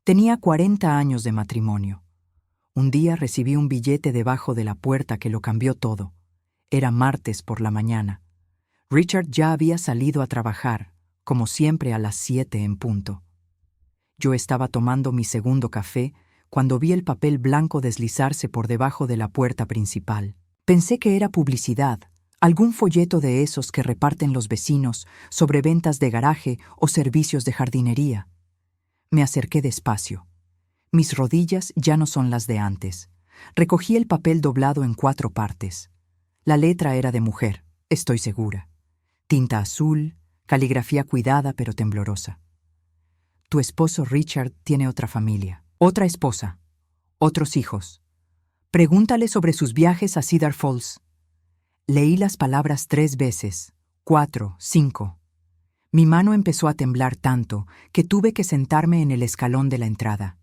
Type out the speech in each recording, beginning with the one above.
Tenía 40 años de matrimonio. Un día recibí un billete debajo de la puerta que lo cambió todo. Era martes por la mañana. Richard ya había salido a trabajar, como siempre a las 7 en punto. Yo estaba tomando mi segundo café cuando vi el papel blanco deslizarse por debajo de la puerta principal. Pensé que era publicidad, algún folleto de esos que reparten los vecinos sobre ventas de garaje o servicios de jardinería. Me acerqué despacio. Mis rodillas ya no son las de antes. Recogí el papel doblado en 4 partes. La letra era de mujer, estoy segura. Tinta azul, caligrafía cuidada pero temblorosa. Tu esposo Richard tiene otra familia, otra esposa, otros hijos. Pregúntale sobre sus viajes a Cedar Falls. Leí las palabras 3 veces, 4, 5. Mi mano empezó a temblar tanto que tuve que sentarme en el escalón de la entrada.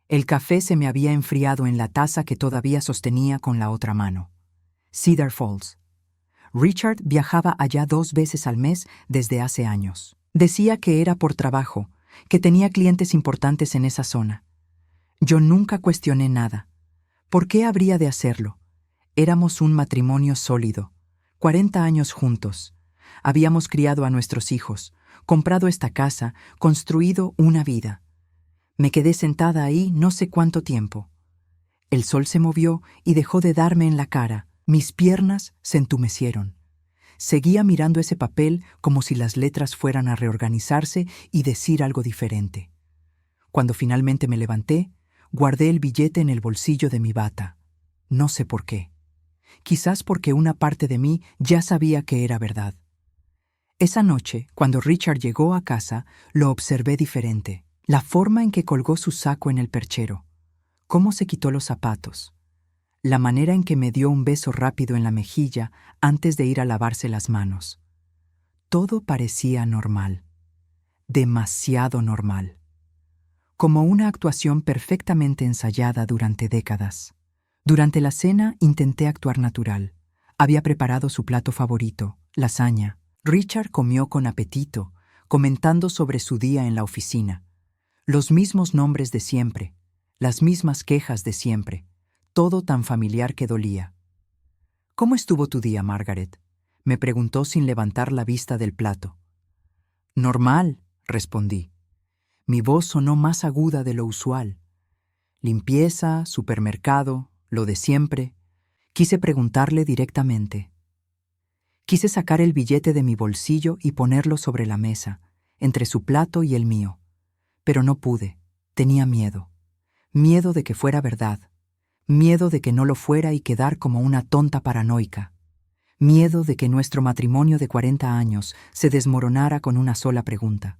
El café se me había enfriado en la taza que todavía sostenía con la otra mano. Cedar Falls. Richard viajaba allá 2 veces al mes desde hace años. Decía que era por trabajo, que tenía clientes importantes en esa zona. Yo nunca cuestioné nada. ¿Por qué habría de hacerlo? Éramos un matrimonio sólido, 40 años juntos. Habíamos criado a nuestros hijos, comprado esta casa, construido una vida. Me quedé sentada ahí no sé cuánto tiempo. El sol se movió y dejó de darme en la cara. Mis piernas se entumecieron. Seguía mirando ese papel como si las letras fueran a reorganizarse y decir algo diferente. Cuando finalmente me levanté, guardé el billete en el bolsillo de mi bata. No sé por qué. Quizás porque una parte de mí ya sabía que era verdad. Esa noche, cuando Richard llegó a casa, lo observé diferente. La forma en que colgó su saco en el perchero, cómo se quitó los zapatos, la manera en que me dio un beso rápido en la mejilla antes de ir a lavarse las manos. Todo parecía normal, demasiado normal, como una actuación perfectamente ensayada durante décadas. Durante la cena intenté actuar natural. Había preparado su plato favorito, lasaña. Richard comió con apetito, comentando sobre su día en la oficina. Los mismos nombres de siempre, las mismas quejas de siempre, todo tan familiar que dolía. «¿Cómo estuvo tu día, Margaret?», me preguntó sin levantar la vista del plato. «Normal», respondí. Mi voz sonó más aguda de lo usual. Limpieza, supermercado, lo de siempre. Quise preguntarle directamente. Quise sacar el billete de mi bolsillo y ponerlo sobre la mesa, entre su plato y el mío. Pero no pude. Tenía miedo. Miedo de que fuera verdad. Miedo de que no lo fuera y quedar como una tonta paranoica. Miedo de que nuestro matrimonio de 40 años se desmoronara con una sola pregunta.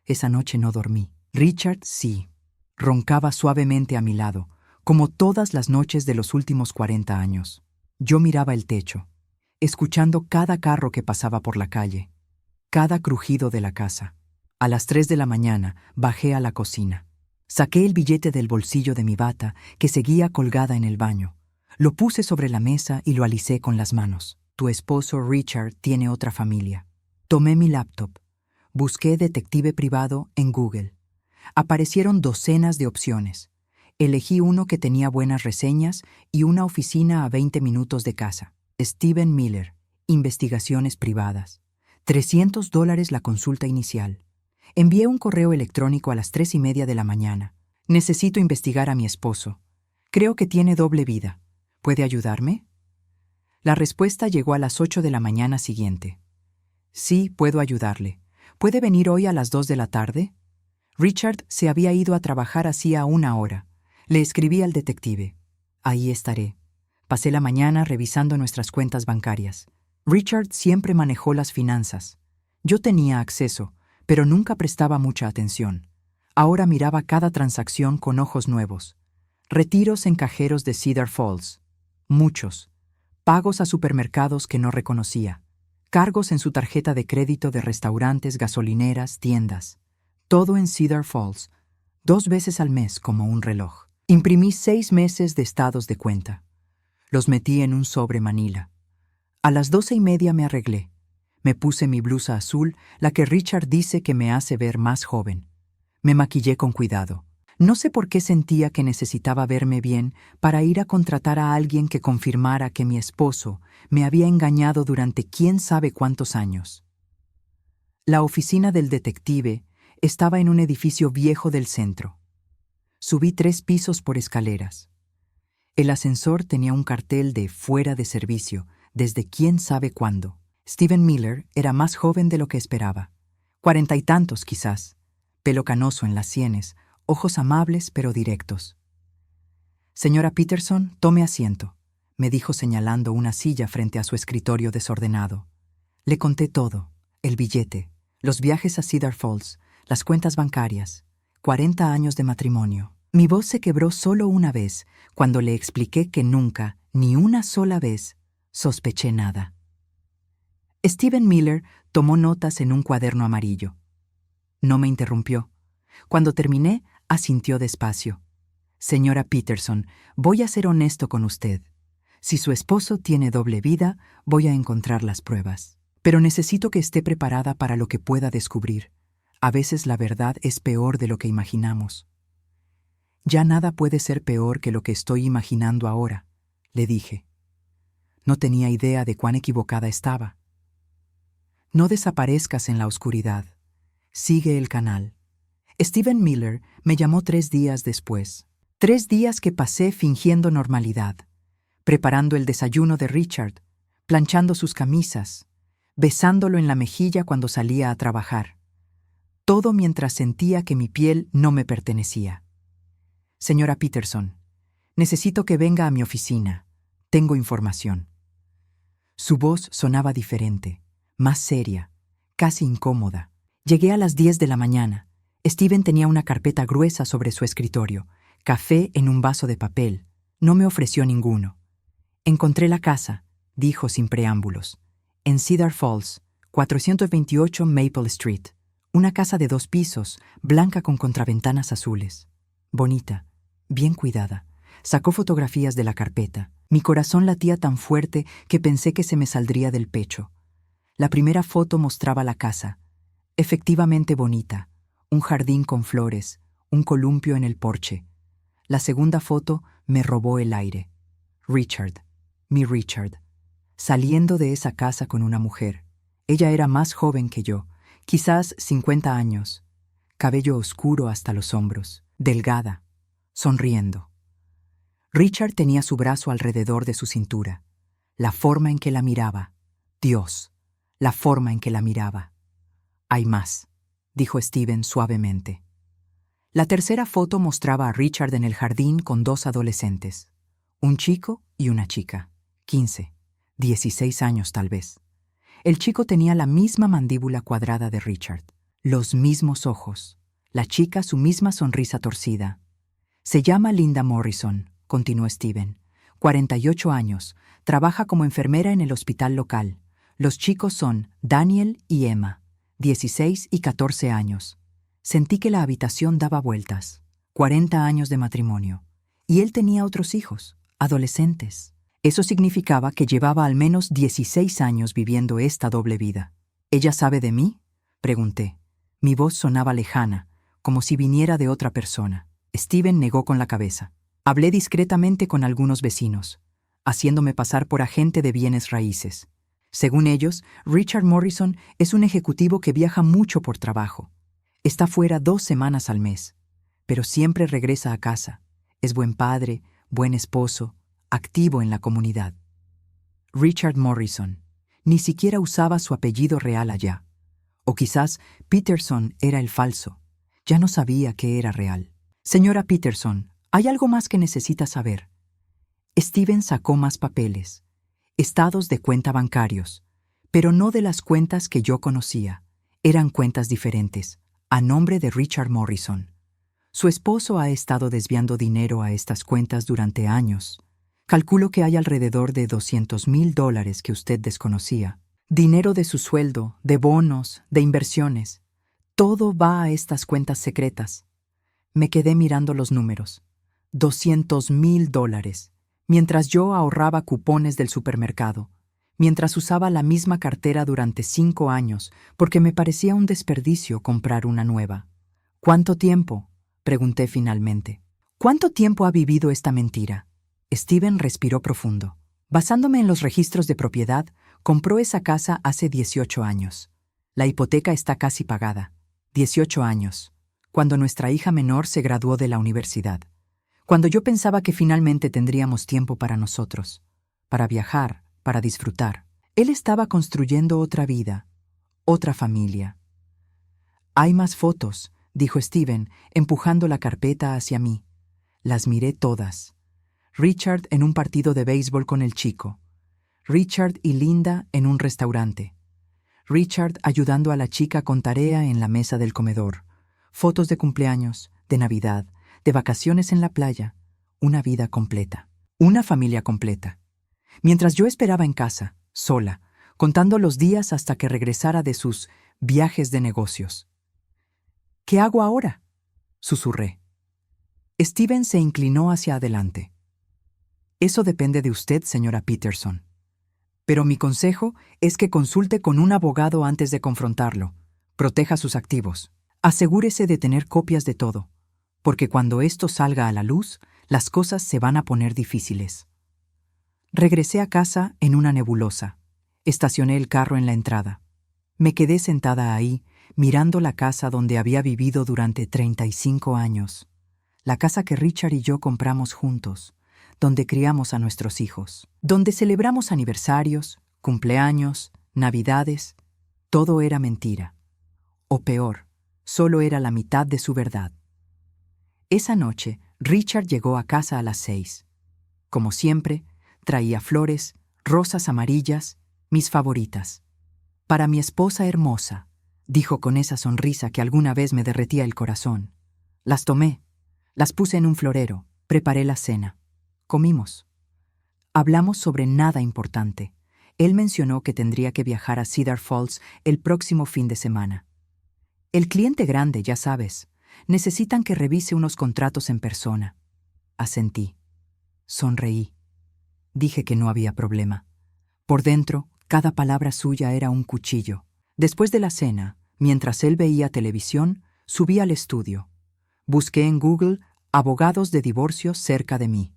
Esa noche no dormí. Richard sí. Roncaba suavemente a mi lado, como todas las noches de los últimos 40 años. Yo miraba el techo, escuchando cada carro que pasaba por la calle, cada crujido de la casa. A las 3 de la mañana bajé a la cocina. Saqué el billete del bolsillo de mi bata, que seguía colgada en el baño. Lo puse sobre la mesa y lo alicé con las manos. Tu esposo Richard tiene otra familia. Tomé mi laptop. Busqué detective privado en Google. Aparecieron docenas de opciones. Elegí uno que tenía buenas reseñas y una oficina a 20 minutos de casa. Stephen Miller, investigaciones privadas. $300 la consulta inicial. Envié un correo electrónico a las 3:30 de la mañana. Necesito investigar a mi esposo. Creo que tiene doble vida. ¿Puede ayudarme? La respuesta llegó a las 8 de la mañana siguiente. Sí, puedo ayudarle. ¿Puede venir hoy a las 2 de la tarde? Richard se había ido a trabajar hacía 1 hora. Le escribí al detective. Ahí estaré. Pasé la mañana revisando nuestras cuentas bancarias. Richard siempre manejó las finanzas. Yo tenía acceso, pero nunca prestaba mucha atención. Ahora miraba cada transacción con ojos nuevos. Retiros en cajeros de Cedar Falls. Muchos. Pagos a supermercados que no reconocía. Cargos en su tarjeta de crédito de restaurantes, gasolineras, tiendas. Todo en Cedar Falls. 2 veces al mes como un reloj. Imprimí 6 meses de estados de cuenta. Los metí en un sobre manila. A las 12:30 me arreglé. Me puse mi blusa azul, la que Richard dice que me hace ver más joven. Me maquillé con cuidado. No sé por qué sentía que necesitaba verme bien para ir a contratar a alguien que confirmara que mi esposo me había engañado durante quién sabe cuántos años. La oficina del detective estaba en un edificio viejo del centro. Subí 3 pisos por escaleras. El ascensor tenía un cartel de fuera de servicio desde quién sabe cuándo. Stephen Miller era más joven de lo que esperaba. 40 y tantos quizás, pelo canoso en las sienes, ojos amables pero directos. «Señora Peterson, tome asiento», me dijo señalando una silla frente a su escritorio desordenado. Le conté todo, el billete, los viajes a Cedar Falls, las cuentas bancarias, 40 años de matrimonio. Mi voz se quebró solo una vez, cuando le expliqué que nunca, ni una sola vez, sospeché nada. Stephen Miller tomó notas en un cuaderno amarillo. No me interrumpió. Cuando terminé, asintió despacio. «Señora Peterson, voy a ser honesto con usted. Si su esposo tiene doble vida, voy a encontrar las pruebas. Pero necesito que esté preparada para lo que pueda descubrir. A veces la verdad es peor de lo que imaginamos». «Ya nada puede ser peor que lo que estoy imaginando ahora», le dije. No tenía idea de cuán equivocada estaba. «No desaparezcas en la oscuridad. Sigue el canal». Stephen Miller me llamó 3 días después. 3 días que pasé fingiendo normalidad, preparando el desayuno de Richard, planchando sus camisas, besándolo en la mejilla cuando salía a trabajar. Todo mientras sentía que mi piel no me pertenecía. «Señora Peterson, necesito que venga a mi oficina. Tengo información». Su voz sonaba diferente, más seria, casi incómoda. Llegué a las 10 de la mañana. Stephen tenía una carpeta gruesa sobre su escritorio, café en un vaso de papel. No me ofreció ninguno. «Encontré la casa», dijo sin preámbulos. «En Cedar Falls, 428 Maple Street. Una casa de 2 pisos, blanca con contraventanas azules. Bonita, bien cuidada». Sacó fotografías de la carpeta. Mi corazón latía tan fuerte que pensé que se me saldría del pecho. La primera foto mostraba la casa. Efectivamente bonita. Un jardín con flores, un columpio en el porche. La segunda foto me robó el aire. Richard, mi Richard, saliendo de esa casa con una mujer. Ella era más joven que yo, quizás 50 años, cabello oscuro hasta los hombros, delgada, sonriendo. Richard tenía su brazo alrededor de su cintura. La forma en que la miraba. Dios, la forma en que la miraba. «Hay más», dijo Stephen suavemente. La tercera foto mostraba a Richard en el jardín con 2 adolescentes. Un chico y una chica. 15, 16 años tal vez. El chico tenía la misma mandíbula cuadrada de Richard, los mismos ojos, la chica su misma sonrisa torcida. «Se llama Linda Morrison», continuó Stephen. 48 años, trabaja como enfermera en el hospital local. Los chicos son Daniel y Emma, 16 y 14 años. Sentí que la habitación daba vueltas. 40 años de matrimonio. Y él tenía otros hijos, adolescentes. Eso significaba que llevaba al menos 16 años viviendo esta doble vida. «¿Ella sabe de mí?», pregunté. Mi voz sonaba lejana, como si viniera de otra persona. Stephen negó con la cabeza. «Hablé discretamente con algunos vecinos, haciéndome pasar por agente de bienes raíces. Según ellos, Richard Morrison es un ejecutivo que viaja mucho por trabajo. Está fuera 2 semanas al mes, pero siempre regresa a casa. Es buen padre, buen esposo, activo en la comunidad». Richard Morrison. Ni siquiera usaba su apellido real allá. O quizás Peterson era el falso. Ya no sabía qué era real. «Señora Peterson, hay algo más que necesita saber». Stephen sacó más papeles, estados de cuenta bancarios, pero no de las cuentas que yo conocía. Eran cuentas diferentes, a nombre de Richard Morrison. Su esposo ha estado desviando dinero a estas cuentas durante años. Calculo que hay alrededor de $200,000 que usted desconocía. Dinero de su sueldo, de bonos, de inversiones. Todo va a estas cuentas secretas. Me quedé mirando los números. $200,000, mientras yo ahorraba cupones del supermercado, mientras usaba la misma cartera durante 5 años porque me parecía un desperdicio comprar una nueva. «¿Cuánto tiempo?», Pregunté finalmente. ¿Cuánto tiempo ha vivido esta mentira? Steven respiró profundo. Basándome en los registros de propiedad, compró esa casa hace 18 años. La hipoteca está casi pagada. 18 años. Cuando nuestra hija menor se graduó de la universidad. Cuando yo pensaba que finalmente tendríamos tiempo para nosotros. Para viajar, para disfrutar. Él estaba construyendo otra vida, otra familia. Hay más fotos, dijo Steven, empujando la carpeta hacia mí. Las miré todas. Richard en un partido de béisbol con el chico. Richard y Linda en un restaurante. Richard ayudando a la chica con tarea en la mesa del comedor. Fotos de cumpleaños, de Navidad, de vacaciones en la playa. Una vida completa. Una familia completa. Mientras yo esperaba en casa, sola, contando los días hasta que regresara de sus viajes de negocios. ¿Qué hago ahora?, susurré. Steven se inclinó hacia adelante. Eso depende de usted, señora Peterson. Pero mi consejo es que consulte con un abogado antes de confrontarlo. Proteja sus activos. Asegúrese de tener copias de todo, porque cuando esto salga a la luz, las cosas se van a poner difíciles. Regresé a casa en una nebulosa. Estacioné el carro en la entrada. Me quedé sentada ahí, mirando la casa donde había vivido durante 35 años. La casa que Richard y yo compramos juntos, donde criamos a nuestros hijos, donde celebramos aniversarios, cumpleaños, navidades. Todo era mentira. O peor, solo era la mitad de su verdad. Esa noche, Richard llegó a casa a las 6. Como siempre, traía flores, rosas amarillas, mis favoritas. Para mi esposa hermosa, dijo con esa sonrisa que alguna vez me derretía el corazón. Las tomé, las puse en un florero, preparé la cena. Comimos. Hablamos sobre nada importante. Él mencionó que tendría que viajar a Cedar Falls el próximo fin de semana. El cliente grande, ya sabes, necesitan que revise unos contratos en persona. Asentí. Sonreí. Dije que no había problema. Por dentro, cada palabra suya era un cuchillo. Después de la cena, mientras él veía televisión, subí al estudio. Busqué en Google abogados de divorcio cerca de mí.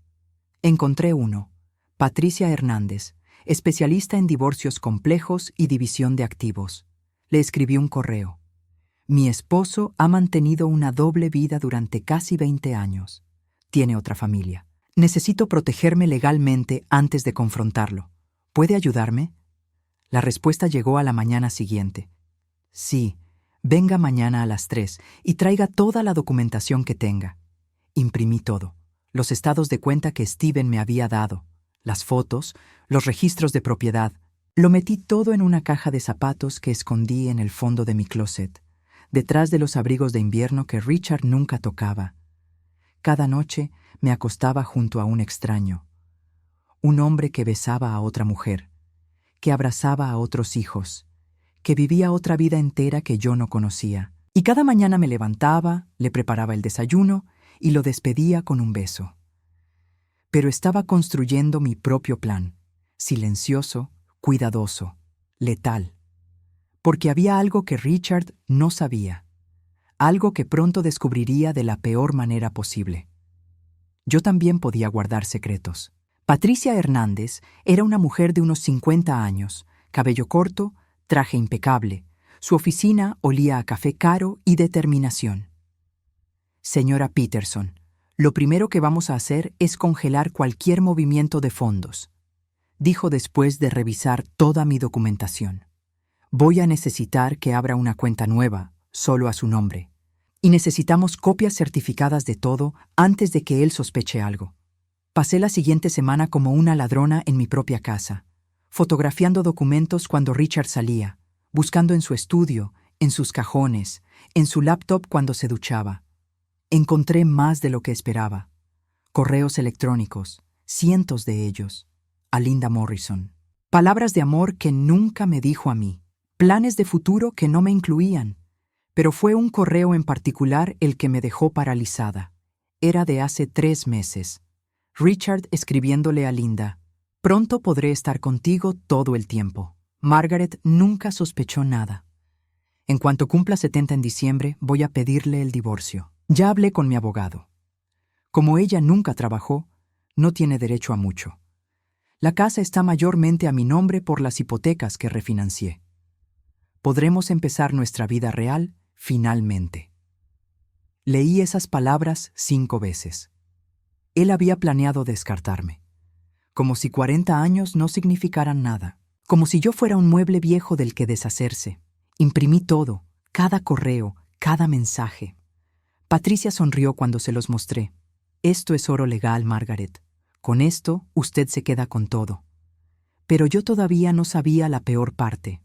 Encontré uno, Patricia Hernández, especialista en divorcios complejos y división de activos. Le escribí un correo. Mi esposo ha mantenido una doble vida durante casi 20 años. Tiene otra familia. Necesito protegerme legalmente antes de confrontarlo. ¿Puede ayudarme? La respuesta llegó a la mañana siguiente. Sí, venga mañana a las 3 y traiga toda la documentación que tenga. Imprimí todo. Los estados de cuenta que Steven me había dado, las fotos, los registros de propiedad. Lo metí todo en una caja de zapatos que escondí en el fondo de mi closet, detrás de los abrigos de invierno que Richard nunca tocaba. Cada noche me acostaba junto a un extraño, un hombre que besaba a otra mujer, que abrazaba a otros hijos, que vivía otra vida entera que yo no conocía. Y cada mañana me levantaba, le preparaba el desayuno y lo despedía con un beso. Pero estaba construyendo mi propio plan, silencioso, cuidadoso, letal. Porque había algo que Richard no sabía, algo que pronto descubriría de la peor manera posible. Yo también podía guardar secretos. Patricia Hernández era una mujer de unos 50 años, cabello corto, traje impecable. Su oficina olía a café caro y determinación. Señora Peterson, lo primero que vamos a hacer es congelar cualquier movimiento de fondos, dijo después de revisar toda mi documentación. Voy a necesitar que abra una cuenta nueva, solo a su nombre. Y necesitamos copias certificadas de todo antes de que él sospeche algo. Pasé la siguiente semana como una ladrona en mi propia casa, fotografiando documentos cuando Richard salía, buscando en su estudio, en sus cajones, en su laptop cuando se duchaba. Encontré más de lo que esperaba. Correos electrónicos, cientos de ellos, a Linda Morrison. Palabras de amor que nunca me dijo a mí. Planes de futuro que no me incluían. Pero fue un correo en particular el que me dejó paralizada. Era de hace 3 meses. Richard escribiéndole a Linda: pronto podré estar contigo todo el tiempo. Margaret nunca sospechó nada. En cuanto cumpla 70 en diciembre, voy a pedirle el divorcio. Ya hablé con mi abogado. Como ella nunca trabajó, no tiene derecho a mucho. La casa está mayormente a mi nombre por las hipotecas que refinancié. Podremos empezar nuestra vida real finalmente. Leí esas palabras 5 veces. Él había planeado descartarme. Como si 40 años no significaran nada. Como si yo fuera un mueble viejo del que deshacerse. Imprimí todo, cada correo, cada mensaje. Patricia sonrió cuando se los mostré. Esto es oro legal, Margaret. Con esto, usted se queda con todo. Pero yo todavía no sabía la peor parte.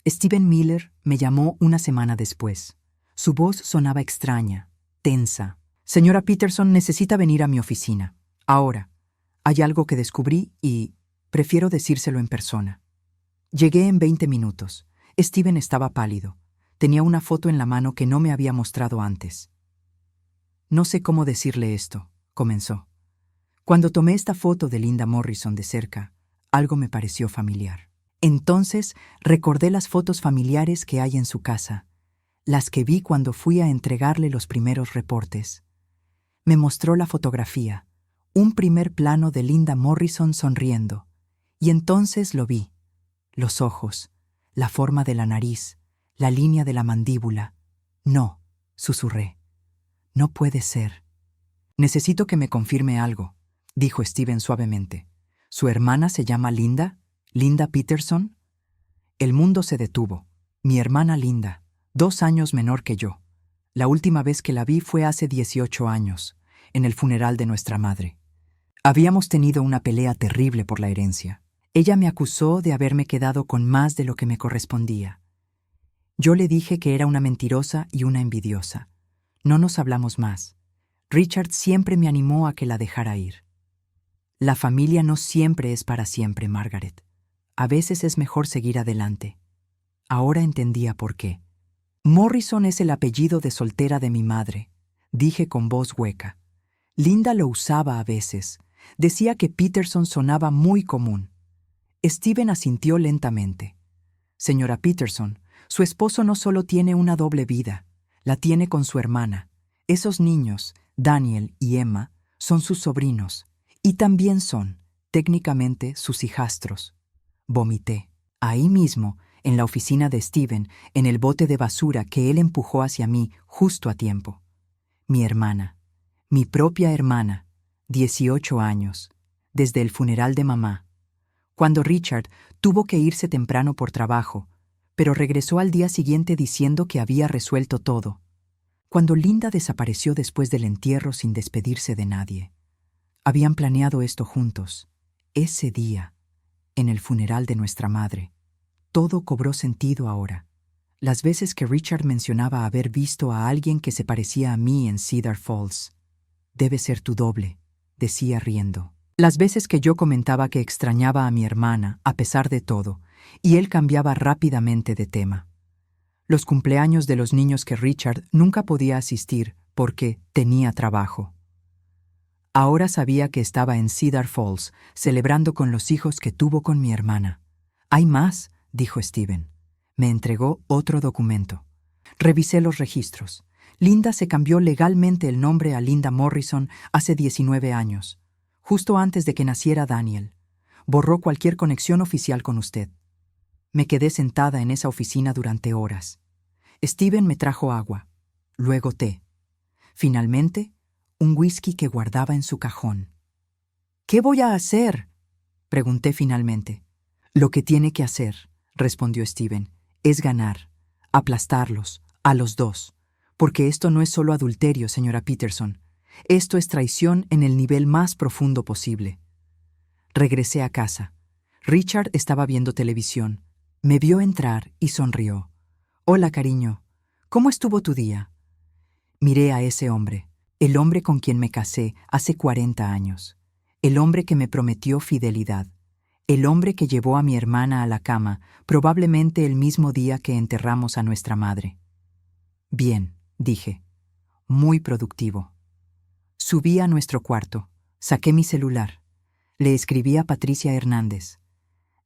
Stephen Miller me llamó una semana después. Su voz sonaba extraña, tensa. Señora Peterson necesita venir a mi oficina. Ahora. Hay algo que descubrí y prefiero decírselo en persona. Llegué en 20 minutos. Stephen estaba pálido. Tenía una foto en la mano que no me había mostrado antes. No sé cómo decirle esto, comenzó. Cuando tomé esta foto de Linda Morrison de cerca, algo me pareció familiar. Entonces recordé las fotos familiares que hay en su casa, las que vi cuando fui a entregarle los primeros reportes. Me mostró la fotografía, un primer plano de Linda Morrison sonriendo, y entonces lo vi. Los ojos, la forma de la nariz, la línea de la mandíbula. No, susurré. No puede ser. Necesito que me confirme algo, dijo Stephen suavemente. ¿Su hermana se llama Linda? ¿Linda Peterson? El mundo se detuvo. Mi hermana Linda, 2 años menor que yo. La última vez que la vi fue hace 18 años, en el funeral de nuestra madre. Habíamos tenido una pelea terrible por la herencia. Ella me acusó de haberme quedado con más de lo que me correspondía. Yo le dije que era una mentirosa y una envidiosa. No nos hablamos más. Richard siempre me animó a que la dejara ir. La familia no siempre es para siempre, Margaret. A veces es mejor seguir adelante. Ahora entendía por qué. Morrison es el apellido de soltera de mi madre, dije con voz hueca. Linda lo usaba a veces. Decía que Peterson sonaba muy común. Stephen asintió lentamente. Señora Peterson, su esposo no solo tiene una doble vida, la tiene con su hermana. Esos niños, Daniel y Emma, son sus sobrinos, y también son, técnicamente, sus hijastros. Vomité. Ahí mismo, en la oficina de Stephen, en el bote de basura que él empujó hacia mí justo a tiempo. Mi hermana, mi propia hermana, 18 años, desde el funeral de mamá. Cuando Richard tuvo que irse temprano por trabajo, pero regresó al día siguiente diciendo que había resuelto todo. Cuando Linda desapareció después del entierro sin despedirse de nadie. Habían planeado esto juntos, ese día, en el funeral de nuestra madre. Todo cobró sentido ahora. Las veces que Richard mencionaba haber visto a alguien que se parecía a mí en Cedar Falls. Debe ser tu doble, decía riendo. Las veces que yo comentaba que extrañaba a mi hermana, a pesar de todo, y él cambiaba rápidamente de tema. Los cumpleaños de los niños que Richard nunca podía asistir porque tenía trabajo. Ahora sabía que estaba en Cedar Falls, celebrando con los hijos que tuvo con mi hermana. «Hay más», dijo Stephen. Me entregó otro documento. Revisé los registros. Linda se cambió legalmente el nombre a Linda Morrison hace 19 años, justo antes de que naciera Daniel. Borró cualquier conexión oficial con usted. Me quedé sentada en esa oficina durante horas. Stephen me trajo agua, luego té. Finalmente, un whisky que guardaba en su cajón. «¿Qué voy a hacer?», pregunté finalmente. «Lo que tiene que hacer», respondió Stephen, «es ganar, aplastarlos, a los dos. Porque esto no es solo adulterio, señora Peterson. Esto es traición en el nivel más profundo posible». Regresé a casa. Richard estaba viendo televisión. Me vio entrar y sonrió. «Hola, cariño. ¿Cómo estuvo tu día?» Miré a ese hombre, el hombre con quien me casé hace 40 años, el hombre que me prometió fidelidad, el hombre que llevó a mi hermana a la cama, probablemente el mismo día que enterramos a nuestra madre. «Bien», dije. «Muy productivo». Subí a nuestro cuarto. Saqué mi celular. Le escribí a Patricia Hernández.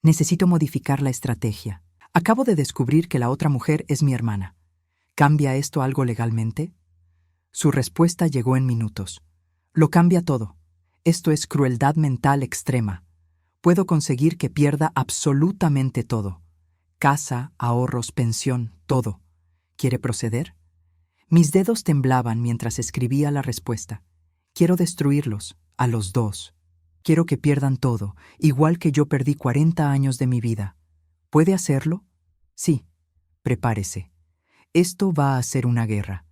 «Necesito modificar la estrategia. Acabo de descubrir que la otra mujer es mi hermana. ¿Cambia esto algo legalmente?» Su respuesta llegó en minutos. Lo cambia todo. Esto es crueldad mental extrema. Puedo conseguir que pierda absolutamente todo. Casa, ahorros, pensión, todo. ¿Quiere proceder? Mis dedos temblaban mientras escribía la respuesta. Quiero destruirlos, a los dos. Quiero que pierdan todo, igual que yo perdí 40 años de mi vida. ¿Puede hacerlo? Sí. Prepárese. Esto va a ser una guerra.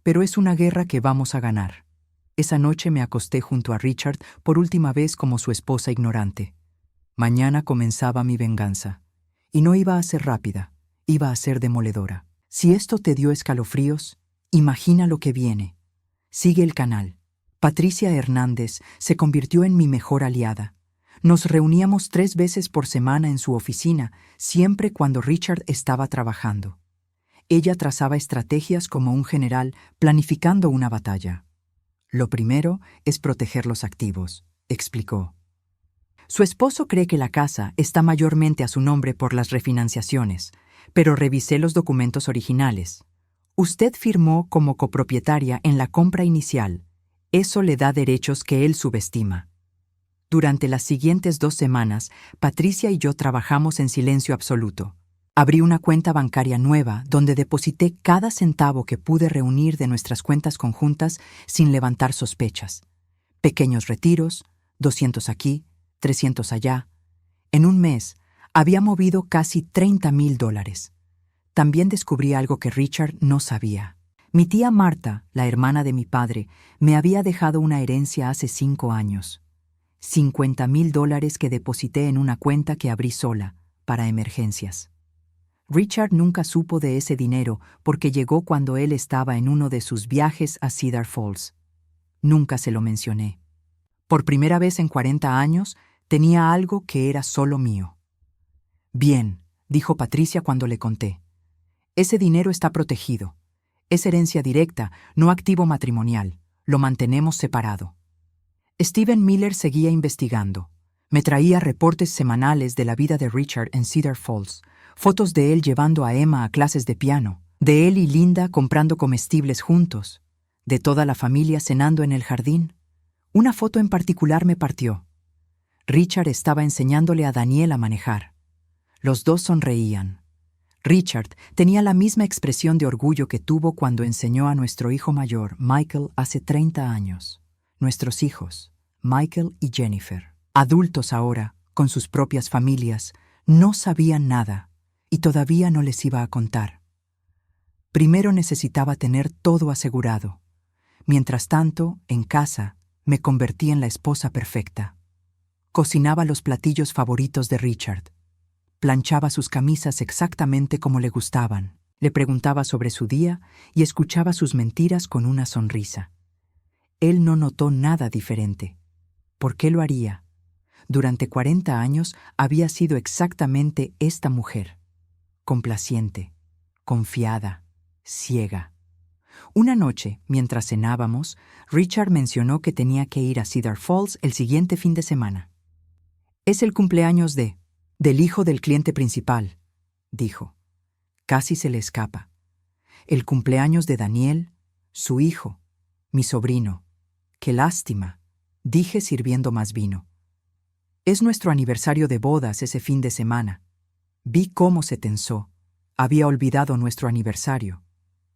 Pero es una guerra que vamos a ganar. Esa noche me acosté junto a Richard por última vez como su esposa ignorante. Mañana comenzaba mi venganza. Y no iba a ser rápida, iba a ser demoledora. Si esto te dio escalofríos, imagina lo que viene. Sigue el canal. Patricia Hernández se convirtió en mi mejor aliada. Nos reuníamos 3 veces por semana en su oficina, siempre cuando Richard estaba trabajando. Ella trazaba estrategias como un general planificando una batalla. Lo primero es proteger los activos, explicó. Su esposo cree que la casa está mayormente a su nombre por las refinanciaciones, pero revisé los documentos originales. Usted firmó como copropietaria en la compra inicial. Eso le da derechos que él subestima. Durante las siguientes 2 semanas, Patricia y yo trabajamos en silencio absoluto. Abrí una cuenta bancaria nueva donde deposité cada centavo que pude reunir de nuestras cuentas conjuntas sin levantar sospechas. Pequeños retiros, 200 aquí, 300 allá. En un mes, había movido casi $30,000. También descubrí algo que Richard no sabía. Mi tía Marta, la hermana de mi padre, me había dejado una herencia hace 5 años. $50,000 que deposité en una cuenta que abrí sola, para emergencias. Richard nunca supo de ese dinero porque llegó cuando él estaba en uno de sus viajes a Cedar Falls. Nunca se lo mencioné. Por primera vez en 40 años, tenía algo que era solo mío. Bien, dijo Patricia cuando le conté. Ese dinero está protegido. Es herencia directa, no activo matrimonial. Lo mantenemos separado. Steven Miller seguía investigando. Me traía reportes semanales de la vida de Richard en Cedar Falls, fotos de él llevando a Emma a clases de piano, de él y Linda comprando comestibles juntos, de toda la familia cenando en el jardín. Una foto en particular me partió. Richard estaba enseñándole a Daniel a manejar. Los dos sonreían. Richard tenía la misma expresión de orgullo que tuvo cuando enseñó a nuestro hijo mayor, Michael, hace 30 años. Nuestros hijos, Michael y Jennifer, adultos ahora, con sus propias familias, no sabían nada y todavía no les iba a contar. Primero necesitaba tener todo asegurado. Mientras tanto, en casa, me convertí en la esposa perfecta. Cocinaba los platillos favoritos de Richard. Planchaba sus camisas exactamente como le gustaban. Le preguntaba sobre su día y escuchaba sus mentiras con una sonrisa. Él no notó nada diferente. ¿Por qué lo haría? Durante 40 años había sido exactamente esta mujer. Complaciente, confiada, ciega. Una noche, mientras cenábamos, Richard mencionó que tenía que ir a Cedar Falls el siguiente fin de semana. Es el cumpleaños del hijo del cliente principal, dijo. Casi se le escapa. El cumpleaños de Daniel, su hijo, mi sobrino. ¡Qué lástima!, dije sirviendo más vino. Es nuestro aniversario de bodas ese fin de semana. Vi cómo se tensó. Había olvidado nuestro aniversario.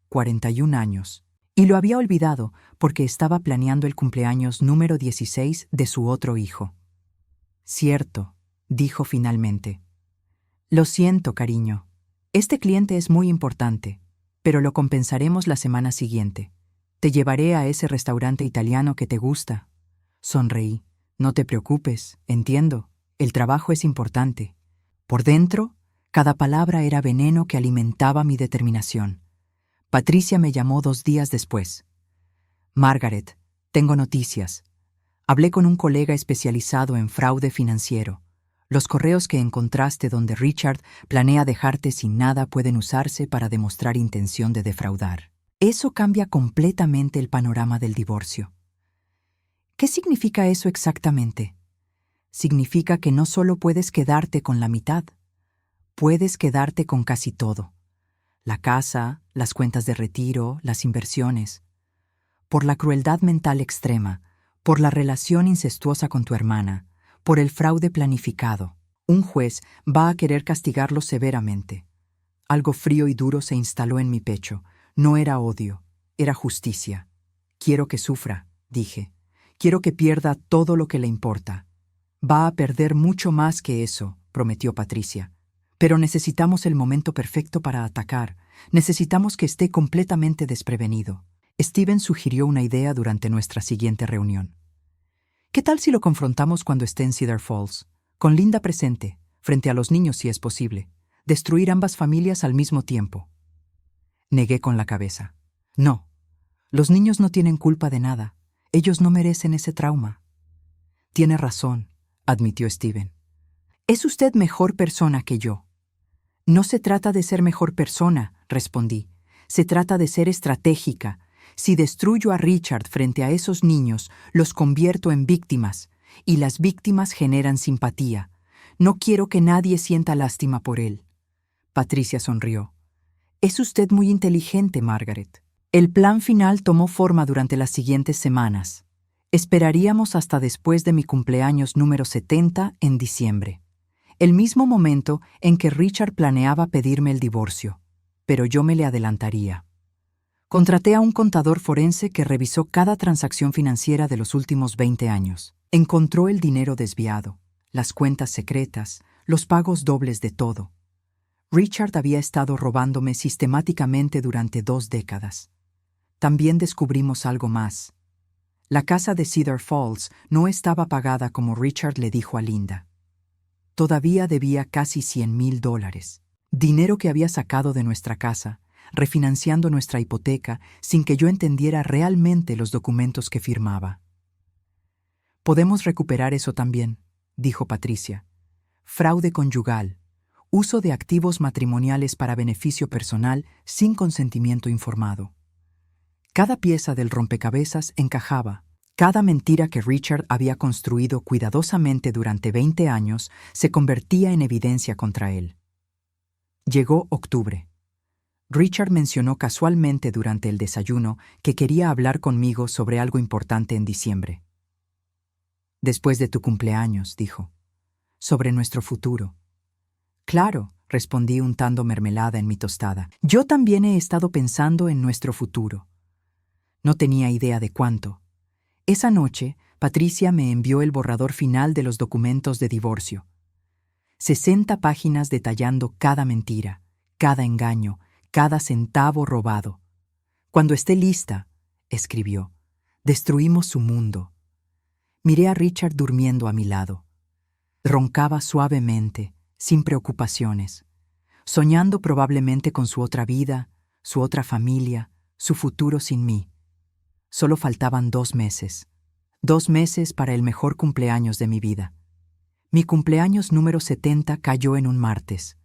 41 años. Y lo había olvidado porque estaba planeando el cumpleaños número 16 de su otro hijo. Cierto, dijo finalmente. Lo siento, cariño. Este cliente es muy importante, pero lo compensaremos la semana siguiente. Te llevaré a ese restaurante italiano que te gusta. Sonreí. No te preocupes, entiendo. El trabajo es importante. Por dentro, cada palabra era veneno que alimentaba mi determinación. Patricia me llamó 2 días después. Margaret, tengo noticias. Hablé con un colega especializado en fraude financiero. Los correos que encontraste donde Richard planea dejarte sin nada pueden usarse para demostrar intención de defraudar. Eso cambia completamente el panorama del divorcio. ¿Qué significa eso exactamente? Significa que no solo puedes quedarte con la mitad, puedes quedarte con casi todo. La casa, las cuentas de retiro, las inversiones. por la crueldad mental extrema, por la relación incestuosa con tu hermana, por el fraude planificado. Un juez va a querer castigarlo severamente. Algo frío y duro se instaló en mi pecho. No era odio, era justicia. Quiero que sufra, dije. Quiero que pierda todo lo que le importa. Va a perder mucho más que eso, prometió Patricia. Pero necesitamos el momento perfecto para atacar. Necesitamos que esté completamente desprevenido. Steven sugirió una idea durante nuestra siguiente reunión. ¿Qué tal si lo confrontamos cuando esté en Cedar Falls? Con Linda presente, frente a los niños si es posible. Destruir ambas familias al mismo tiempo. Negué con la cabeza. No. Los niños no tienen culpa de nada. Ellos no merecen ese trauma. Tiene razón, admitió Steven. Es usted mejor persona que yo. No se trata de ser mejor persona, respondí. Se trata de ser estratégica. Si destruyo a Richard frente a esos niños, los convierto en víctimas, y las víctimas generan simpatía. No quiero que nadie sienta lástima por él. Patricia sonrió. Es usted muy inteligente, Margaret. El plan final tomó forma durante las siguientes semanas. Esperaríamos hasta después de mi cumpleaños número 70 en diciembre, el mismo momento en que Richard planeaba pedirme el divorcio, pero yo me le adelantaría. Contraté a un contador forense que revisó cada transacción financiera de los últimos 20 años. Encontró el dinero desviado, las cuentas secretas, los pagos dobles de todo. Richard había estado robándome sistemáticamente durante 2 décadas. También descubrimos algo más. La casa de Cedar Falls no estaba pagada como Richard le dijo a Linda. Todavía debía casi $100,000, dinero que había sacado de nuestra casa, refinanciando nuestra hipoteca sin que yo entendiera realmente los documentos que firmaba. Podemos recuperar eso también, dijo Patricia. Fraude conyugal, uso de activos matrimoniales para beneficio personal sin consentimiento informado. Cada pieza del rompecabezas encajaba. Cada mentira que Richard había construido cuidadosamente durante 20 años se convertía en evidencia contra él. Llegó octubre. Richard mencionó casualmente durante el desayuno que quería hablar conmigo sobre algo importante en diciembre. Después de tu cumpleaños, dijo. Sobre nuestro futuro. Claro, respondí untando mermelada en mi tostada. Yo también he estado pensando en nuestro futuro. No tenía idea de cuánto. Esa noche, Patricia me envió el borrador final de los documentos de divorcio. 60 páginas detallando cada mentira, cada engaño, cada centavo robado. Cuando esté lista, escribió, destruimos su mundo. Miré a Richard durmiendo a mi lado. Roncaba suavemente, sin preocupaciones, soñando probablemente con su otra vida, su otra familia, su futuro sin mí. Solo faltaban 2 meses. 2 meses para el mejor cumpleaños de mi vida. Mi cumpleaños número 70 cayó en un martes.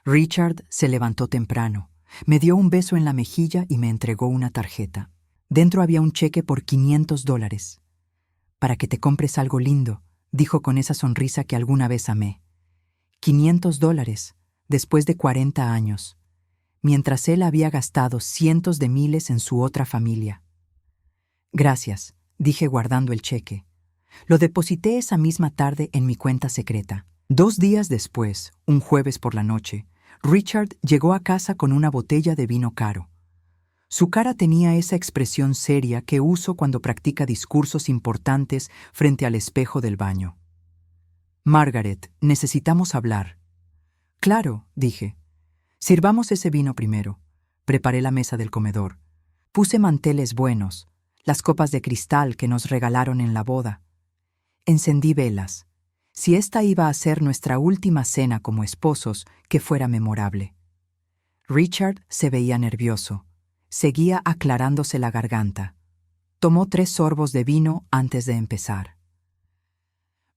Richard se levantó temprano, me dio un beso en la mejilla y me entregó una tarjeta. Dentro había un cheque por $500. Para que te compres algo lindo, dijo con esa sonrisa que alguna vez amé. $500, después de 40 años, mientras él había gastado cientos de miles en su otra familia. Gracias, dije guardando el cheque. Lo deposité esa misma tarde en mi cuenta secreta. 2 días después, un jueves por la noche, Richard llegó a casa con una botella de vino caro. Su cara tenía esa expresión seria que uso cuando practica discursos importantes frente al espejo del baño. Margaret, necesitamos hablar. Claro, dije. Sirvamos ese vino primero. Preparé la mesa del comedor. Puse manteles buenos, las copas de cristal que nos regalaron en la boda. Encendí velas. Si esta iba a ser nuestra última cena como esposos, que fuera memorable. Richard se veía nervioso. Seguía aclarándose la garganta. Tomó 3 sorbos de vino antes de empezar.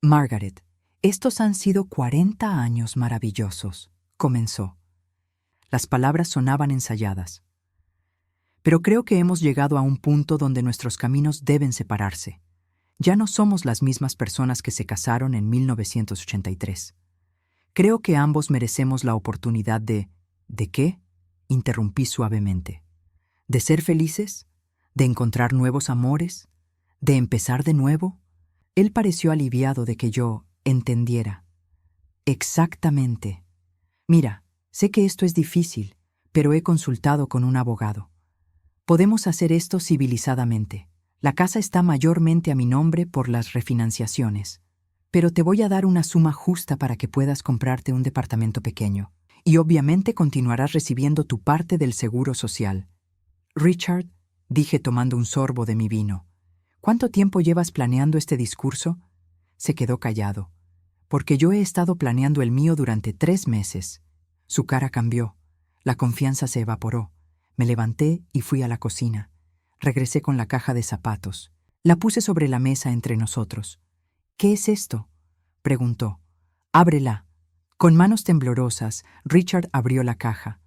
Margaret, estos han sido 40 años maravillosos, comenzó. Las palabras sonaban ensayadas. Pero creo que hemos llegado a un punto donde nuestros caminos deben separarse. Ya no somos las mismas personas que se casaron en 1983. Creo que ambos merecemos la oportunidad de... ¿De qué? Interrumpí suavemente. ¿De ser felices? ¿De encontrar nuevos amores? ¿De empezar de nuevo? Él pareció aliviado de que yo entendiera. Exactamente. Mira, sé que esto es difícil, pero he consultado con un abogado. Podemos hacer esto civilizadamente. La casa está mayormente a mi nombre por las refinanciaciones, pero te voy a dar una suma justa para que puedas comprarte un departamento pequeño. Y obviamente continuarás recibiendo tu parte del seguro social. Richard, dije tomando un sorbo de mi vino, ¿cuánto tiempo llevas planeando este discurso? Se quedó callado. Porque yo he estado planeando el mío durante 3 meses. Su cara cambió. La confianza se evaporó. Me levanté y fui a la cocina. Regresé con la caja de zapatos. La puse sobre la mesa entre nosotros. ¿Qué es esto?, preguntó. Ábrela. Con manos temblorosas, Richard abrió la caja.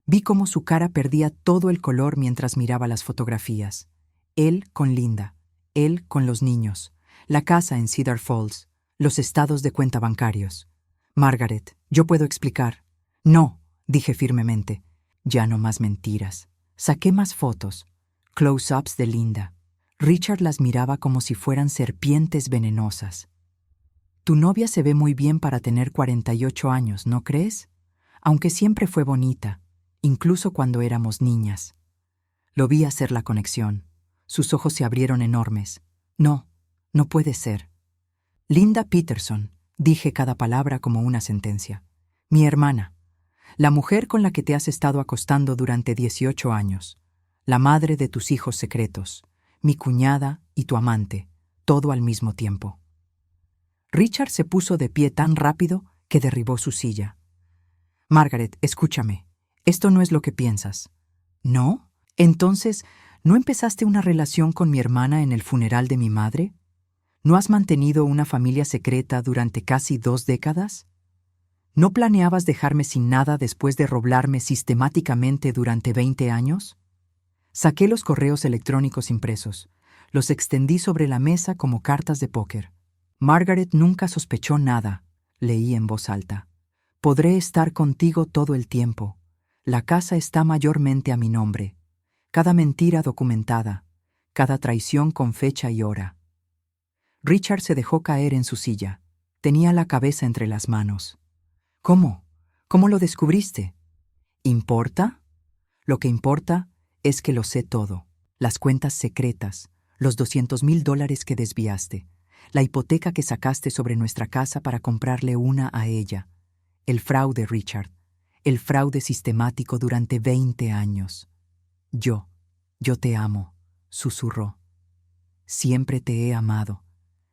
Vi cómo su cara perdía todo el color mientras miraba las fotografías. Él con Linda, él con los niños, la casa en Cedar Falls, los estados de cuenta bancarios. Margaret, yo puedo explicar. No, dije firmemente. Ya no más mentiras. Saqué más fotos. Close-ups de Linda. Richard las miraba como si fueran serpientes venenosas. Tu novia se ve muy bien para tener 48 años, ¿no crees? Aunque siempre fue bonita, incluso cuando éramos niñas. Lo vi hacer la conexión. Sus ojos se abrieron enormes. No, no puede ser. Linda Peterson, dije cada palabra como una sentencia. Mi hermana. La mujer con la que te has estado acostando durante 18 años. La madre de tus hijos secretos. Mi cuñada y tu amante. Todo al mismo tiempo. Richard se puso de pie tan rápido que derribó su silla. Margaret, escúchame. Esto no es lo que piensas. ¿No? Entonces, ¿no empezaste una relación con mi hermana en el funeral de mi madre? ¿No has mantenido una familia secreta durante casi 2 décadas? ¿No planeabas dejarme sin nada después de roblarme sistemáticamente durante 20 años? Saqué los correos electrónicos impresos. Los extendí sobre la mesa como cartas de póker. Margaret nunca sospechó nada, leí en voz alta. Podré estar contigo todo el tiempo. La casa está mayormente a mi nombre. Cada mentira documentada, cada traición con fecha y hora. Richard se dejó caer en su silla. Tenía la cabeza entre las manos. ¿Cómo? ¿Cómo lo descubriste? ¿Importa? Lo que importa es que lo sé todo. Las cuentas secretas, los $200,000 que desviaste, la hipoteca que sacaste sobre nuestra casa para comprarle una a ella. El fraude, Richard. El fraude sistemático durante 20 años. Yo te amo, susurró. Siempre te he amado.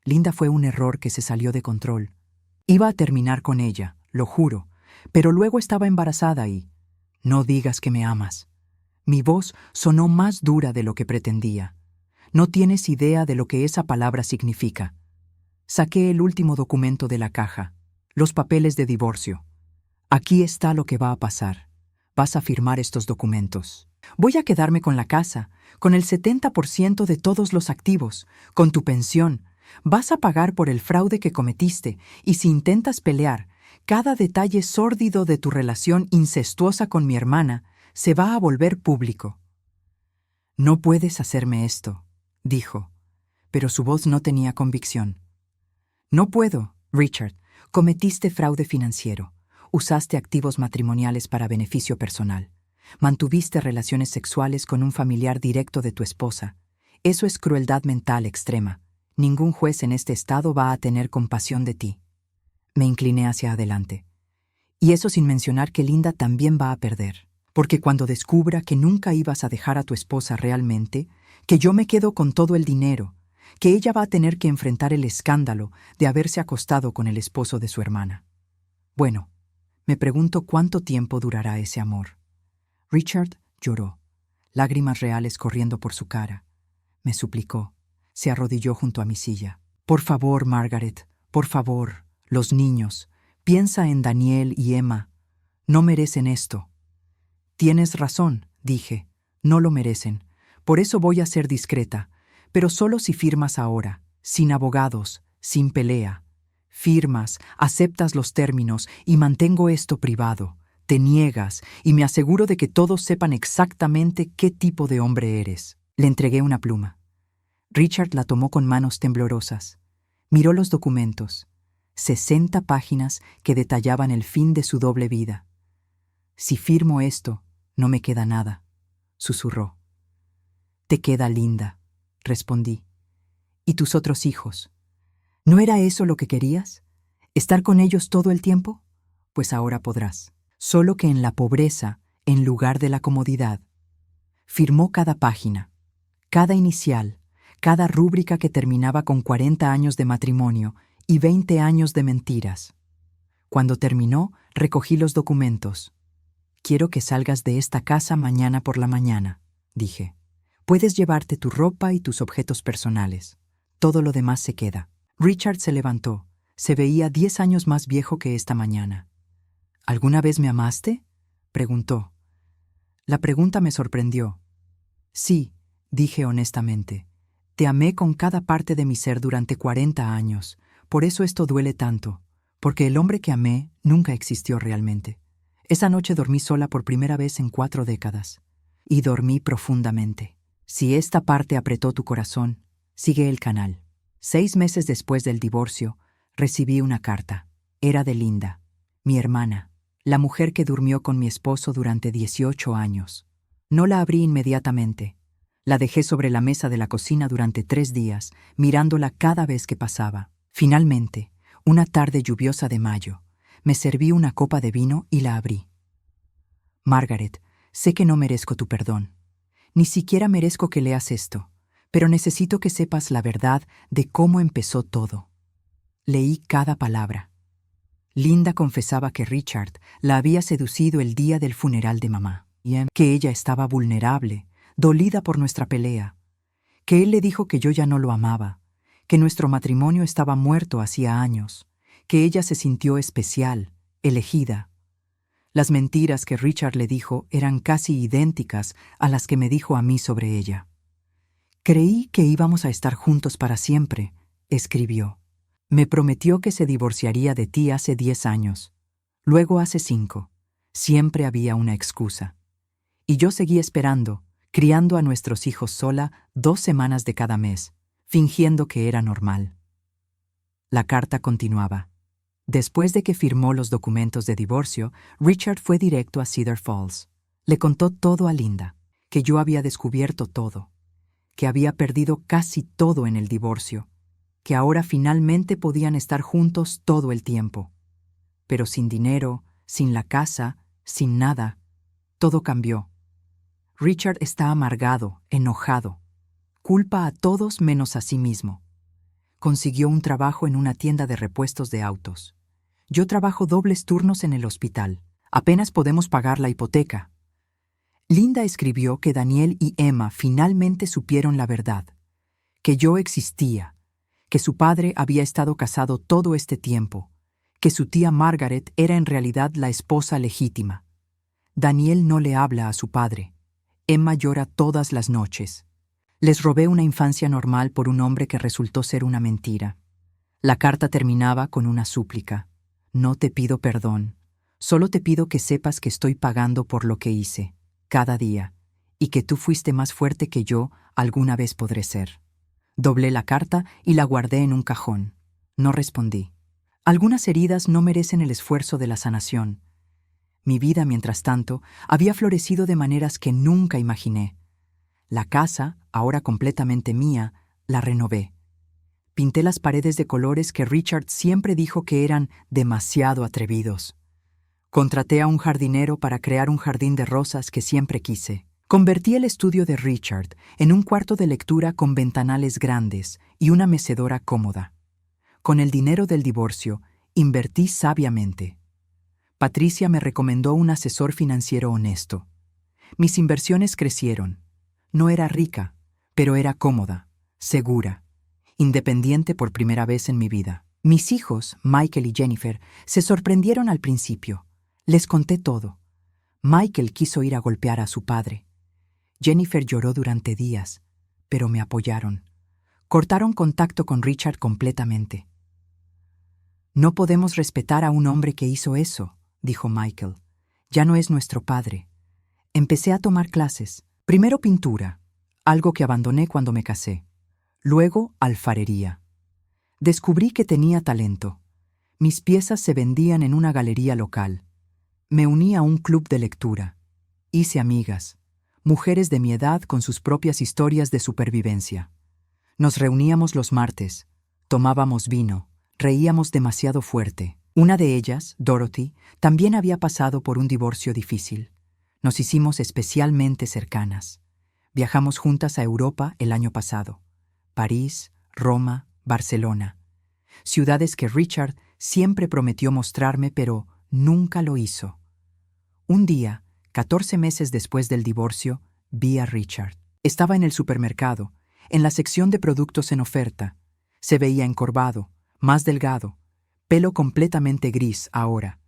Linda fue un error que se salió de control. Iba a terminar con ella, lo juro, pero luego estaba embarazada y... No digas que me amas. Mi voz sonó más dura de lo que pretendía. No tienes idea de lo que esa palabra significa. Saqué el último documento de la caja, los papeles de divorcio. Aquí está lo que va a pasar. Vas a firmar estos documentos. Voy a quedarme con la casa, con el 70% de todos los activos, con tu pensión. Vas a pagar por el fraude que cometiste y si intentas pelear, cada detalle sórdido de tu relación incestuosa con mi hermana se va a volver público. No puedes hacerme esto, dijo, pero su voz no tenía convicción. No puedo, Richard. Cometiste fraude financiero. Usaste activos matrimoniales para beneficio personal. Mantuviste relaciones sexuales con un familiar directo de tu esposa. Eso es crueldad mental extrema. Ningún juez en este estado va a tener compasión de ti. Me incliné hacia adelante. Y eso sin mencionar que Linda también va a perder. Porque cuando descubra que nunca ibas a dejar a tu esposa realmente, que yo me quedo con todo el dinero, que ella va a tener que enfrentar el escándalo de haberse acostado con el esposo de su hermana. Bueno, me pregunto cuánto tiempo durará ese amor. Richard lloró, lágrimas reales corriendo por su cara. Me suplicó. Se arrodilló junto a mi silla. Por favor, Margaret, por favor, los niños. Piensa en Daniel y Emma. No merecen esto. Tienes razón, dije. No lo merecen. Por eso voy a ser discreta. Pero solo si firmas ahora, sin abogados, sin pelea. Firmas, aceptas los términos y mantengo esto privado. Te niegas y me aseguro de que todos sepan exactamente qué tipo de hombre eres. Le entregué una pluma. Richard la tomó con manos temblorosas. Miró los documentos, 60 páginas que detallaban el fin de su doble vida. «Si firmo esto, no me queda nada», susurró. «Te queda Linda», respondí. «Y tus otros hijos. ¿No era eso lo que querías? ¿Estar con ellos todo el tiempo? Pues ahora podrás. Solo que en la pobreza, en lugar de la comodidad». Firmó cada página, cada inicial, cada rúbrica que terminaba con 40 años de matrimonio y 20 años de mentiras. Cuando terminó, recogí los documentos. «Quiero que salgas de esta casa mañana por la mañana», dije. «Puedes llevarte tu ropa y tus objetos personales. Todo lo demás se queda». Richard se levantó. Se veía 10 años más viejo que esta mañana. «¿Alguna vez me amaste?», preguntó. La pregunta me sorprendió. «Sí», dije honestamente. «Te amé con cada parte de mi ser durante 40 años. Por eso esto duele tanto, porque el hombre que amé nunca existió realmente. Esa noche dormí sola por primera vez en 4 décadas. Y dormí profundamente. Si esta parte apretó tu corazón, sigue el canal». 6 meses después del divorcio, recibí una carta. Era de Linda, mi hermana, la mujer que durmió con mi esposo durante 18 años. No la abrí inmediatamente. La dejé sobre la mesa de la cocina durante 3 días, mirándola cada vez que pasaba. Finalmente, una tarde lluviosa de mayo, me serví una copa de vino y la abrí. «Margaret, sé que no merezco tu perdón. Ni siquiera merezco que leas esto, pero necesito que sepas la verdad de cómo empezó todo». Leí cada palabra. Linda confesaba que Richard la había seducido el día del funeral de mamá, que ella estaba vulnerable, dolida por nuestra pelea, que él le dijo que yo ya no lo amaba, que nuestro matrimonio estaba muerto hacía años, que ella se sintió especial, elegida. Las mentiras que Richard le dijo eran casi idénticas a las que me dijo a mí sobre ella. «Creí que íbamos a estar juntos para siempre», escribió. «Me prometió que se divorciaría de ti hace 10 años, luego hace 5. Siempre había una excusa. Y yo seguí esperando, criando a nuestros hijos sola 2 semanas de cada mes, fingiendo que era normal». La carta continuaba. Después de que firmó los documentos de divorcio, Richard fue directo a Cedar Falls. Le contó todo a Linda, que yo había descubierto todo, que había perdido casi todo en el divorcio, que ahora finalmente podían estar juntos todo el tiempo. Pero sin dinero, sin la casa, sin nada, todo cambió. Richard está amargado, enojado. Culpa a todos menos a sí mismo. Consiguió un trabajo en una tienda de repuestos de autos. Yo trabajo dobles turnos en el hospital. Apenas podemos pagar la hipoteca. Linda escribió que Daniel y Emma finalmente supieron la verdad, que yo existía, que su padre había estado casado todo este tiempo, que su tía Margaret era en realidad la esposa legítima. Daniel no le habla a su padre. Emma llora todas las noches. Les robé una infancia normal por un hombre que resultó ser una mentira. La carta terminaba con una súplica. «No te pido perdón, solo te pido que sepas que estoy pagando por lo que hice, cada día, y que tú fuiste más fuerte que yo alguna vez podré ser». Doblé la carta y la guardé en un cajón. No respondí. Algunas heridas no merecen el esfuerzo de la sanación. Mi vida, mientras tanto, había florecido de maneras que nunca imaginé. La casa, ahora completamente mía, la renové. Pinté las paredes de colores que Richard siempre dijo que eran demasiado atrevidos. Contraté a un jardinero para crear un jardín de rosas que siempre quise. Convertí el estudio de Richard en un cuarto de lectura con ventanales grandes y una mecedora cómoda. Con el dinero del divorcio, invertí sabiamente. Patricia me recomendó un asesor financiero honesto. Mis inversiones crecieron. No era rica, pero era cómoda, segura, independiente por primera vez en mi vida. Mis hijos, Michael y Jennifer, se sorprendieron al principio. Les conté todo. Michael quiso ir a golpear a su padre. Jennifer lloró durante días, pero me apoyaron. Cortaron contacto con Richard completamente. «No podemos respetar a un hombre que hizo eso», dijo Michael. «Ya no es nuestro padre». Empecé a tomar clases. Primero pintura. algo que abandoné cuando me casé. Luego, alfarería. Descubrí que tenía talento. Mis piezas se vendían en una galería local. Me uní a un club de lectura. Hice amigas, mujeres de mi edad con sus propias historias de supervivencia. Nos reuníamos los martes, tomábamos vino, reíamos demasiado fuerte. Una de ellas, Dorothy, también había pasado por un divorcio difícil. Nos hicimos especialmente cercanas. Viajamos juntas a Europa el año pasado. París, Roma, Barcelona. Ciudades que Richard siempre prometió mostrarme, pero nunca lo hizo. Un día, 14 meses después del divorcio, vi a Richard. Estaba en el supermercado, en la sección de productos en oferta. Se veía encorvado, más delgado, pelo completamente gris ahora.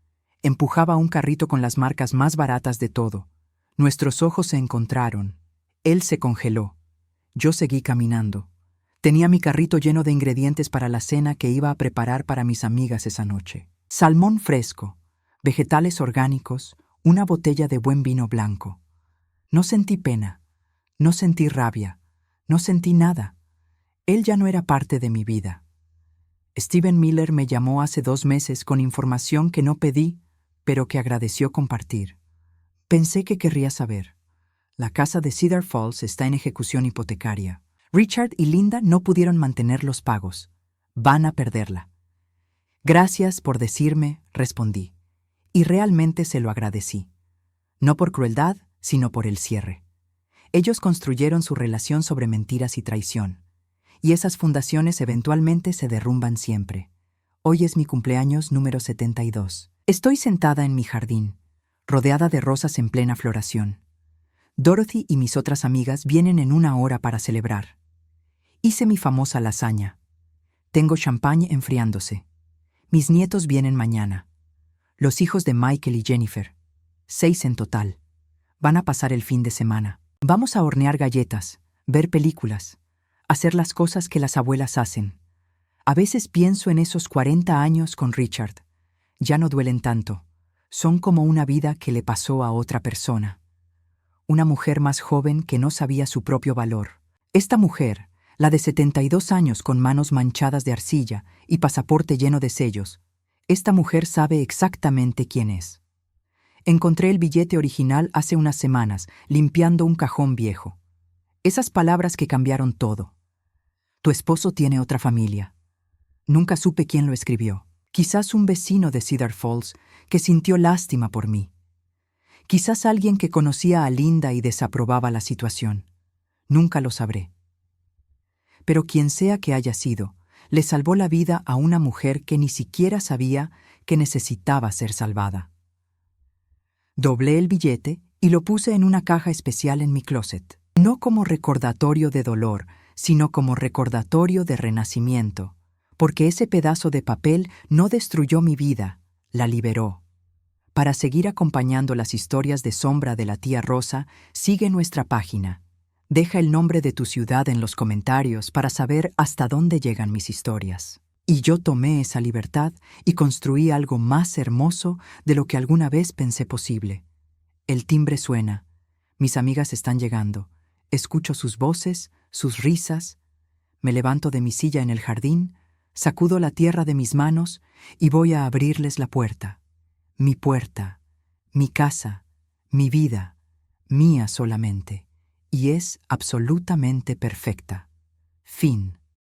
Empujaba un carrito con las marcas más baratas de todo. Nuestros ojos se encontraron. Él se congeló. Yo seguí caminando. Tenía mi carrito lleno de ingredientes para la cena que iba a preparar para mis amigas esa noche. Salmón fresco, vegetales orgánicos, una botella de buen vino blanco. No sentí pena, no sentí rabia, no sentí nada. Él ya no era parte de mi vida. Steven Miller me llamó hace 2 meses con información que no pedí, pero que agradeció compartir. Pensé que querría saber. La casa de Cedar Falls está en ejecución hipotecaria. Richard y Linda no pudieron mantener los pagos. Van a perderla. Gracias por decirme, respondí. Y realmente se lo agradecí. No por crueldad, sino por el cierre. Ellos construyeron su relación sobre mentiras y traición. Y esas fundaciones eventualmente se derrumban siempre. Hoy es mi cumpleaños número 72. Estoy sentada en mi jardín, rodeada de rosas en plena floración. Dorothy y mis otras amigas vienen en 1 hora para celebrar. Hice mi famosa lasaña. Tengo champán enfriándose. Mis nietos vienen mañana. Los hijos de Michael y Jennifer. 6 en total. Van a pasar el fin de semana. Vamos a hornear galletas, ver películas, hacer las cosas que las abuelas hacen. A veces pienso en esos 40 años con Richard. Ya no duelen tanto. Son como una vida que le pasó a otra persona. Una mujer más joven que no sabía su propio valor. Esta mujer, la de 72 años con manos manchadas de arcilla y pasaporte lleno de sellos, esta mujer sabe exactamente quién es. Encontré el billete original hace unas semanas, limpiando un cajón viejo. Esas palabras que cambiaron todo. Tu esposo tiene otra familia. Nunca supe quién lo escribió. Quizás un vecino de Cedar Falls que sintió lástima por mí. Quizás alguien que conocía a Linda y desaprobaba la situación. Nunca lo sabré. Pero quien sea que haya sido, le salvó la vida a una mujer que ni siquiera sabía que necesitaba ser salvada. Doblé el billete y lo puse en una caja especial en mi closet. No como recordatorio de dolor, sino como recordatorio de renacimiento, porque ese pedazo de papel no destruyó mi vida, la liberó. Para seguir acompañando las historias de sombra de la tía Rosa, sigue nuestra página. Deja el nombre de tu ciudad en los comentarios para saber hasta dónde llegan mis historias. Y yo tomé esa libertad y construí algo más hermoso de lo que alguna vez pensé posible. El timbre suena. Mis amigas están llegando. Escucho sus voces, sus risas. Me levanto de mi silla en el jardín, sacudo la tierra de mis manos y voy a abrirles la puerta. Mi puerta, mi casa, mi vida, mía solamente. Y es absolutamente perfecta. Fin.